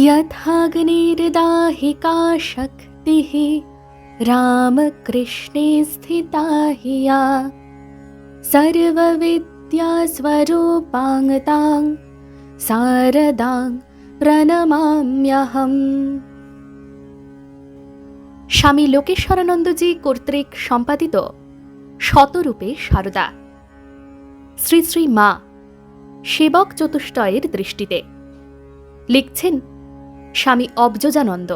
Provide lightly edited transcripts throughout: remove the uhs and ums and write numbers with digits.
यथाग्निर्दाहिका शक्तिः रामकृष्णे स्थिता हि या सर्वविद्यास्वरूपाङ्गतां शारदां প্রণমাম্যহম। স্বামী লোকেশ্বরানন্দজি কর্তৃক সম্পাদিত শতরূপে সারদা, শ্রী শ্রী মা সেবক চতুষ্টয়ের দৃষ্টিতে। লিখছেন স্বামী অবজোজানন্দ।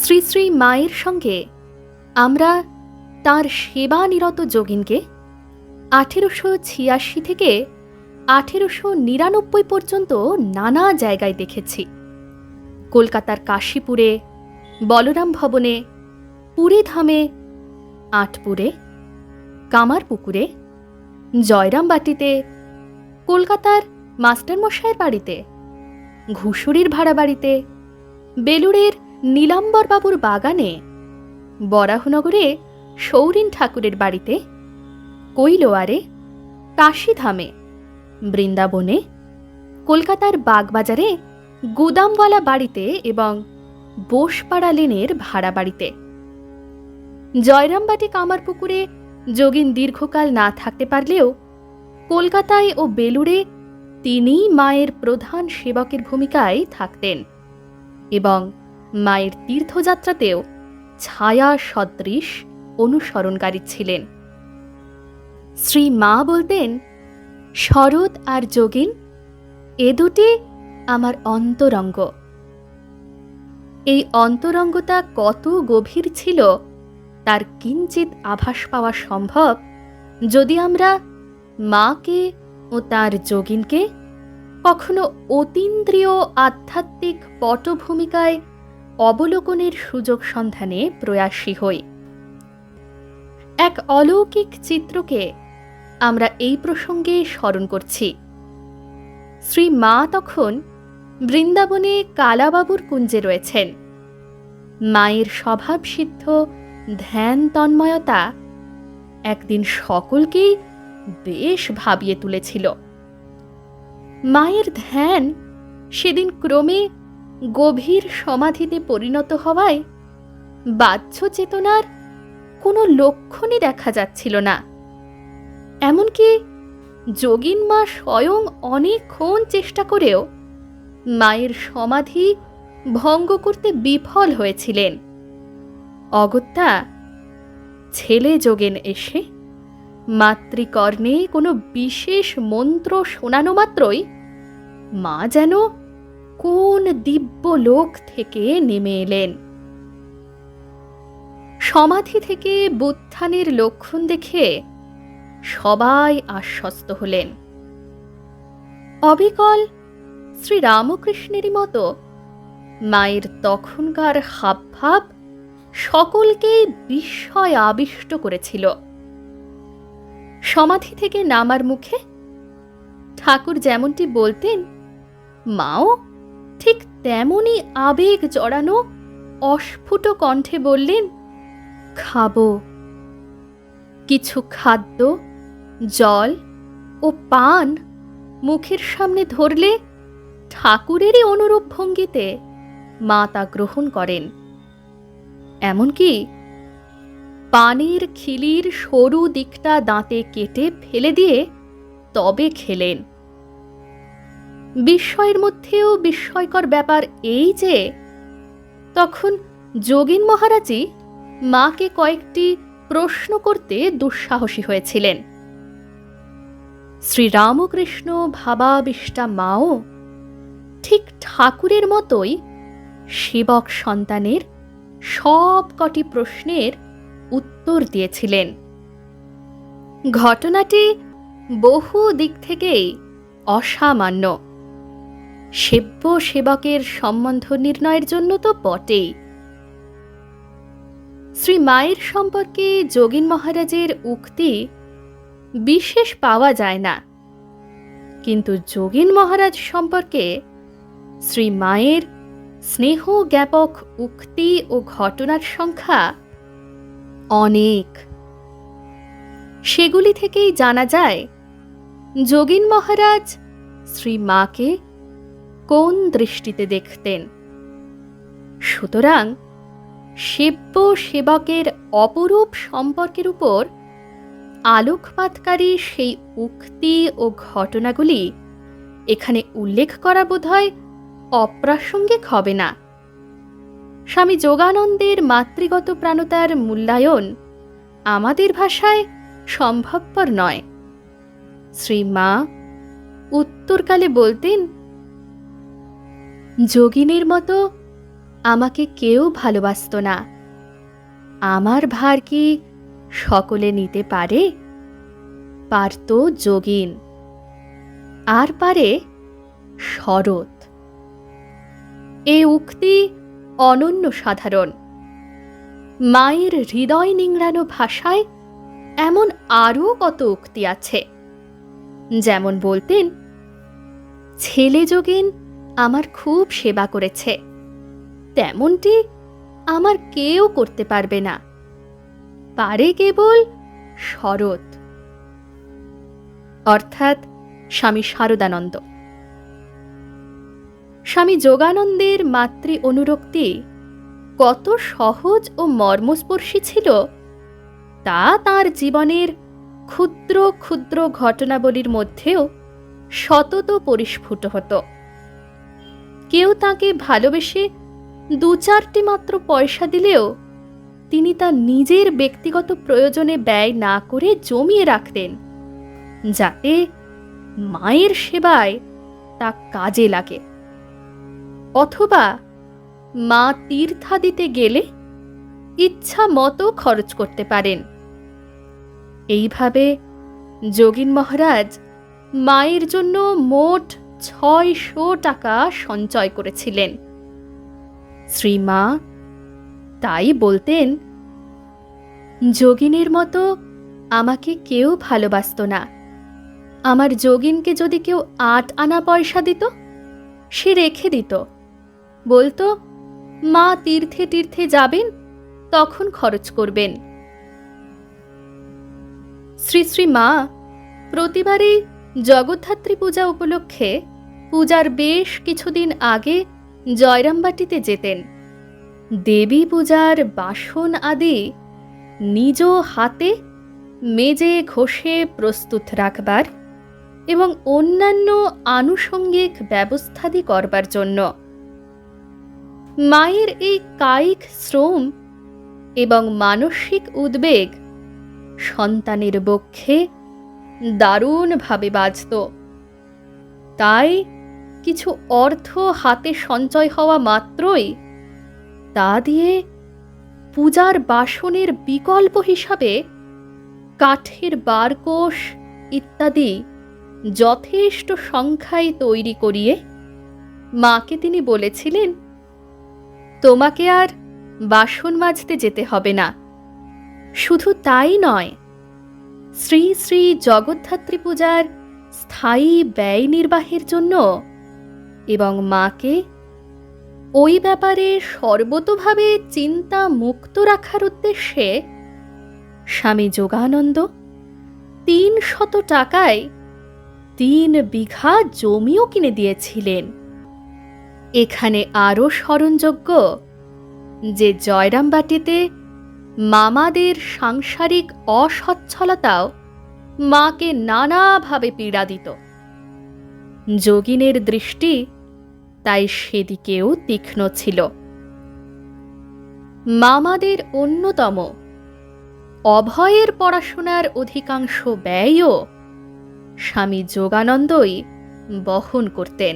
শ্রী শ্রী মায়ের সঙ্গে আমরা তাঁর সেবানিরত যোগিনকে 1886 থেকে 1899 পর্যন্ত নানা জায়গায় দেখেছি। কলকাতার কাশীপুরে, বলরাম ভবনে, পুরীধামে, আটপুরে, কামারপুকুরে, জয়রামবাটিতে, কলকাতার মাস্টারমশাইয়ের বাড়িতে, ঘুষুরির ভাড়া বাড়িতে, বেলুড়ের নীলাম্বরবাবুর বাগানে, বরাহনগরে সৌরিন ঠাকুরের বাড়িতে, কৈলোয়ারে, কাশীধামে, বৃন্দাবনে, কলকাতার বাগবাজারে গুদামওয়ালা বাড়িতে এবং বোসপাড়া লেনের ভাড়া বাড়িতে। জয়রামবাটি কামারপুকুরে যোগিন দীর্ঘকাল না থাকতে পারলেও কলকাতায় ও বেলুড়ে তিনিই মায়ের প্রধান সেবকের ভূমিকায় থাকতেন এবং মায়ের তীর্থযাত্রাতেও ছায়া সদৃশ অনুসরণকারী ছিলেন। শ্রী মা বলতেন, শরৎ আর যোগিন এ দুটি আমার অন্তরঙ্গ। এই অন্তরঙ্গতা কত গভীর ছিল তার কিঞ্চিত আভাস পাওয়া সম্ভব যদি আমরা মাকে ও তার যোগিনকে কখনো অতীন্দ্রিয় আধ্যাত্মিক পটভূমিকায় অবলোকনের সুযোগ সন্ধানে প্রয়াসী হই। এক অলৌকিক চিত্রকে আমরা এই প্রসঙ্গে স্মরণ করছি। শ্রী মা তখন বৃন্দাবনে কালাবাবুর কুঞ্জে রয়েছেন। মায়ের স্বভাবসিদ্ধ ধ্যান তন্ময়তা একদিন সকলকেই বেশ ভাবিয়ে তুলেছিল। মায়ের ধ্যান সেদিন ক্রমে গভীর সমাধিতে পরিণত হওয়ায় বাহ্য চেতনার কোনো লক্ষণই দেখা যাচ্ছিল না। এমনকি যোগিন মা স্বয়ং অনেকক্ষণ চেষ্টা করেও মায়ের সমাধি ভঙ্গ করতে বিফল হয়েছিলেন। অগত্যা ছেলে যোগেন এসে মাতৃকর্ণে কোনো বিশেষ মন্ত্র শোনানো মাত্রই মা যেন কোন দিব্য লোক থেকে নেমে এলেন। সমাধি থেকে বুত্থানের লক্ষণ দেখে সবাই আশ্বস্ত হলেন। অবিকল শ্রী রামকৃষ্ণেরই মতো মায়ের তখনকার হাবভাব সকলকে বিস্ময় আবিষ্ট করেছিল। সমাধি থেকে নামার মুখে ঠাকুর যেমনটি বলতেন, মাও ঠিক তেমনই আবেগ জড়ানো অস্ফুট কণ্ঠে বললেন, খাবো। কিছু খাদ্য, জল ও পান মুখের সামনে ধরলে ঠাকুরেরই অনুরূপ ভঙ্গিতে মা তা গ্রহণ করেন। এমনকি পানের খিলির সরু দিকটা দাঁতে কেটে ফেলে দিয়ে তবে খেলেন। বিস্ময়ের মধ্যেও বিস্ময়কর ব্যাপার এই যে তখন যোগিন মহারাজই মাকে কয়েকটি প্রশ্ন করতে দুঃসাহসী হয়েছিলেন। শ্রীরামকৃষ্ণ ভাবাবিষ্টা মাও ঠিক ঠাকুরের মতোই সেবক সন্তানের সব কটি প্রশ্নের উত্তর দিয়েছিলেন। ঘটনাটি বহু দিক থেকেই অসামান্য। সেব্য সেবকের সম্বন্ধ নির্ণয়ের জন্য তো বটেই। শ্রী মায়ের সম্পর্কে যোগিন মহারাজের উক্তি বিশেষ পাওয়া যায় না, কিন্তু যোগিন মহারাজ সম্পর্কে শ্রী মায়ের স্নেহ জ্ঞাপক উক্তি ও ঘটনার সংখ্যা অনেক। সেগুলি থেকেই জানা যায় যোগিন মহারাজ শ্রী মাকে কোন দৃষ্টিতে দেখতেন। সুতরাং সেব্য সেবকের অপরূপ সম্পর্কের উপর আলোকপাতকারী সেই উক্তি ও ঘটনাগুলি এখানে উল্লেখ করা বোধহয় অপ্রাসঙ্গিক হবে না। স্বামী যোগানন্দের মাতৃগত প্রাণতার মূল্যায়ন আমাদের ভাষায় সম্ভবপর নয়। শ্রীমা উত্তরকালে বলতেন, যোগিনীর মতো আমাকে কেউ ভালোবাসত না। আমার ভার কি সকলে নিতে পারে? পারত যোগিন, আর পারে শরৎ। এ উক্তি অনন্য সাধারণ। মায়ের হৃদয় নিংড়ানো ভাষায় এমন আরও কত উক্তি আছে। যেমন বলতেন, ছেলে যোগিন আমার খুব সেবা করেছে, তেমনটি আমার কেউ করতে পারবে না, পারে কেবল শরৎ। অর্থাৎ স্বামী শারদানন্দ। স্বামী যোগানন্দের মাতৃ অনুরক্তি কত সহজ ও মর্মস্পর্শী ছিল তা তাঁর জীবনের ক্ষুদ্র ক্ষুদ্র ঘটনাবলীর মধ্যেও সতত পরিস্ফুট হতো। কেউ তাকে ভালোবেসে দু চারটি মাত্র পয়সা দিলেও তিনি তা নিজের ব্যক্তিগত প্রয়োজনে ব্যয় না করে জমিয়ে রাখতেন, যাতে মায়ের সেবায় তা কাজে লাগে। অথবা মা তীর্থাদিতে গেলে ইচ্ছা মতো খরচ করতে পারেন। এইভাবে যোগীন মহারাজ মায়ের জন্য মোট ৬০০ টাকা সঞ্চয় করেছিলেন। শ্রীমা তাই বলতেন, যোগিনের মতো আমাকে কেউ ভালোবাসত না। আমার যোগিনকে যদি কেউ ৮ আনা পয়সা দিত, সে রেখে দিত, বলতো মা তীর্থে তীর্থে যাবেন, তখন খরচ করবেন। শ্রী শ্রী মা প্রতিবারই জগদ্ধাত্রী পূজা উপলক্ষে পূজার বেশ কিছুদিন আগে জয়রামবাটিতে যেতেন। দেবী পূজার বাসন আদি নিজ হাতে মেজে ঘষে প্রস্তুত রাখবার এবং অন্যান্য আনুষঙ্গিক ব্যবস্থাদি করবার জন্য। মায়ের এই কায়িক শ্রম এবং মানসিক উদ্বেগ সন্তানের বক্ষে দারুণভাবে বাজত। তাই কিছু অর্থ হাতে সঞ্চয় হওয়া মাত্রই তা দিয়ে পূজার বাসনের বিকল্প হিসাবে কাঠের বারকোষ ইত্যাদি যথেষ্ট সংখ্যায় তৈরি করিয়ে মাকে তিনি বলেছিলেন, তোমাকে আর বাসন মাজতে যেতে হবে না। শুধু তাই নয়, শ্রী শ্রী জগদ্ধাত্রী পূজার স্থায়ী ব্যয় নির্বাহের জন্য এবং মাকে ওই ব্যাপারে সর্বতোভাবে চিন্তা মুক্ত রাখার উদ্দেশ্যে স্বামী যোগানন্দ ৩০০ টাকায় ৩ বিঘা জমিও কিনে দিয়েছিলেন। এখানে আরও স্মরণযোগ্য যে জয়রামবাটিতে মামাদের সাংসারিক অসচ্ছলতাও মাকে নানাভাবে পীড়া দিত। যোগিনের দৃষ্টি তাই সেদিকেও তীক্ষ্ণ ছিল। মামাদের অন্যতম অভয়ের পড়াশোনার অধিকাংশ ব্যয়ও স্বামী যোগানন্দই বহন করতেন।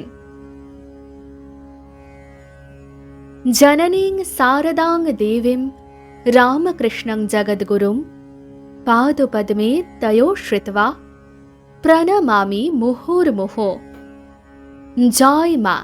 জননীং শারদাং দেবীং রামকৃষ্ণং জগদ্গুরুং পাদপদ্মে তয়ো শ্রিত্বা প্রণমামি মুহুর্মুহুঃ। জয় মা।